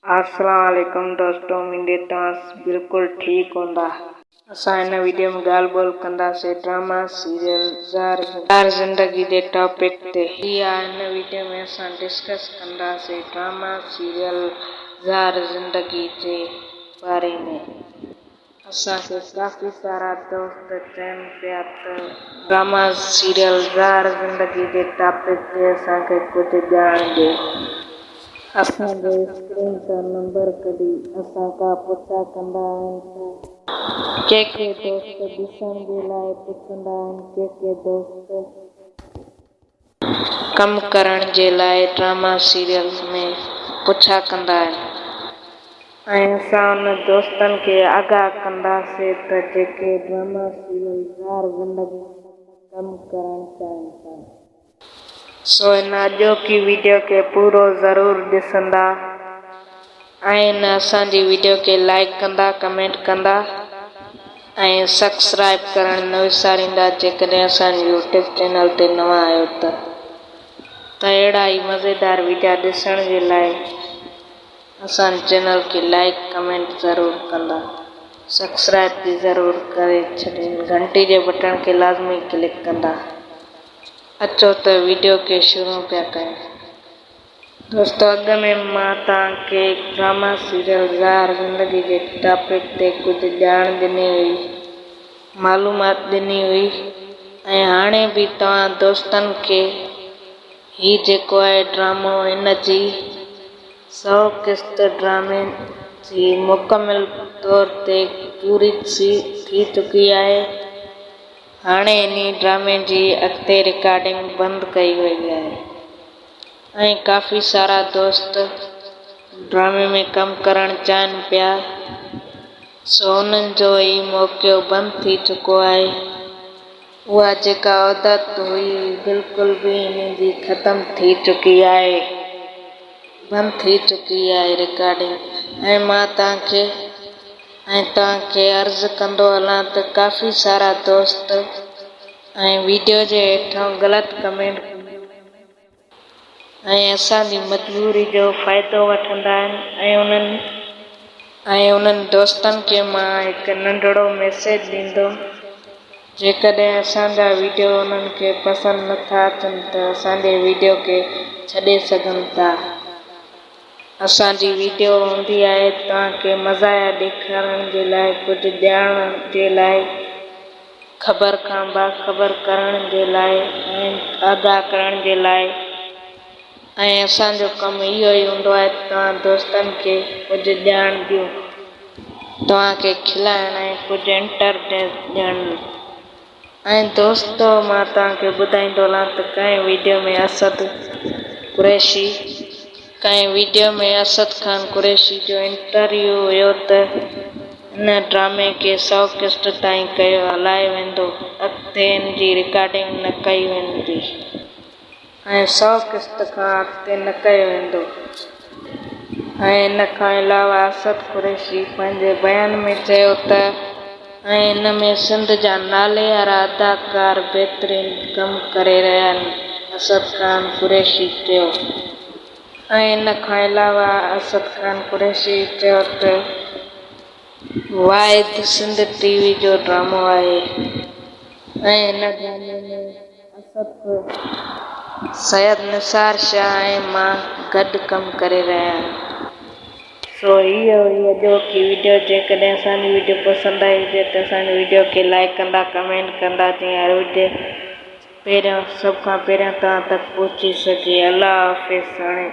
अस्सलाम वालेकुम दोस्तों, मुंहिंजे तव्हां बिल्कुल ठीक होंदा। असां हिन वीडियो में ॻाल्हि ॿोल कंदासीं ड्रामा सीरियल ज़ार ज़िंदगी जे टॉपिक ते। हिन वीडियो में असां डिस्कस कंदासीं ड्रामा सीरियल ज़ार ज़िंदगी जे बारे में। असांखे काफ़ी सारा दोस्त चवनि पिया त ड्रामा सीरियल ज़ार ज़िंदगी जे टॉपिक ते असांखे कुझु ॼाण ॾियो। असांजे स्क्रीन ते नंबर कढी असां खां पुछा कंदा आहिनि त के दोस्त ॾिसण जे लाइ पुछंदा आहिनि, के दोस्त कमु करण जे लाइ ड्रामा सीरियल्स में पुछा कंदा आहिनि। ऐं असां उन दोस्तनि खे आगाह कंदासीं त जेके ड्रामा सीरियल ज़ार ज़िंदगी कमु करणु चाहिनि था। सो हिन अॼोकी वीडियो खे पूरो ज़रूरु ॾिसंदा ऐं असांजी वीडियो खे लाइक कंदा, कमेंट कंदा ऐं सब्सक्राइब करणु न विसारींदा जेकॾहिं असांजे यूट्यूब चैनल ते नवां आहियो त अहिड़ा ई मज़ेदार वीडियो ॾिसण जे लाइ असांजे चैनल खे लाइक कमेंट ज़रूरु कंदा, सब्सक्राइब बि ज़रूरु करे छॾियो, घंटी जे बटन खे लाज़मी क्लिक कंदा। अचो त वीडियो खे शुरू पिया कयूं। दोस्तों, अॻ में मां तव्हांखे ड्रामा सीरियल ज़ार ज़िंदगी जे टॉपिक ते कुझु ॼाण ॾिनी हुई, मालूमात ॾिनी हुई ऐं हाणे बि तव्हां दोस्तनि खे हीउ जेको आहे ड्रामो हिन जी 100 क़िस्त ड्रामे जी मुकमिल तौर ते पूरी थी चुकी आहे। हाणे इन ड्रामे जी अॻिते रिकॉर्डिंग बंदि कई वई आहे ऐं काफ़ी सारा दोस्त ड्रामे में कमु करणु चाहिनि पिया। सो उन्हनि जो ई मौक़ो बंदि थी चुको आहे। उहा जेका आदत हुई बिल्कुल भी इन जी ख़तमु थी चुकी आहे, बंदि थी चुकी आहे रिकॉर्डिंग। ऐं मां तव्हांखे अर्ज़ु कंदो हलां त काफ़ी सारा दोस्त ऐं वीडियो जे हेठां ग़लति कमेंट ऐं असांजी मजबूरी जो फ़ाइदो वठंदा आहिनि ऐं उन्हनि दोस्तनि खे मां हिकु नंढिड़ो मैसेज ॾींदुमि, जेकॾहिं असांजा वीडियो उन्हनि खे पसंदि नथा अचनि त असांजे वीडियो खे छॾे सघनि था। असांजी वीडियो हूंदी आहे तव्हांखे मज़ाया ॾेखारण जे लाइ, कुझु ॼाण जे लाइ, ख़बर खां बाख़बर करण जे लाइ ऐं आगाह करण जे लाइ। ऐं असांजो कमु इहो ई हूंदो आहे तव्हां दोस्तनि खे कुझु ॼाण ॾियो, तव्हांखे खिलाइण ऐं कुझु एंटरटेन ॾियणु। ऐं दोस्तो, मां तव्हांखे ॿुधाईंदो हलां त कंहिं वीडियो में असद खान कुरैशी जो इंटरव्यू हुयो त हिन ड्रामे खे 100 क़िस्त ताईं हलायो वेंदो, अॻिते हिन जी रिकॉर्डिंग न कई वेंदी ऐं 100 क़िस्त खां अॻिते न कयो वेंदो। ऐं इन खां अलावा असद कुरैशी पंहिंजे बयान में चयो त हिन में सिंध जा नाले वारा अदाकार बहितरीनु कमु करे रहिया आहिनि, असद खान कुरैशी चयो। ऐं इन खां अलावा असद खान कुरैशी चयो त वाहिद सिंध टीवी जो ड्रामो आहे ऐं हिन ड्रामे में असद, सैयद निसार शाह ऐं मां गॾु कमु करे रहिया आहियूं। सो इहो ई अॼोकी वीडियो। जेकॾहिं असांजी वीडियो पसंदि आई हुजे त असांजी वीडियो खे लाइक कंदा, कमेंट कंदा, जीअं हर वीडियो सभ खां पहिरियों तव्हां तक पहुची सघे। अल्लाह हाफ़िज़। हाणे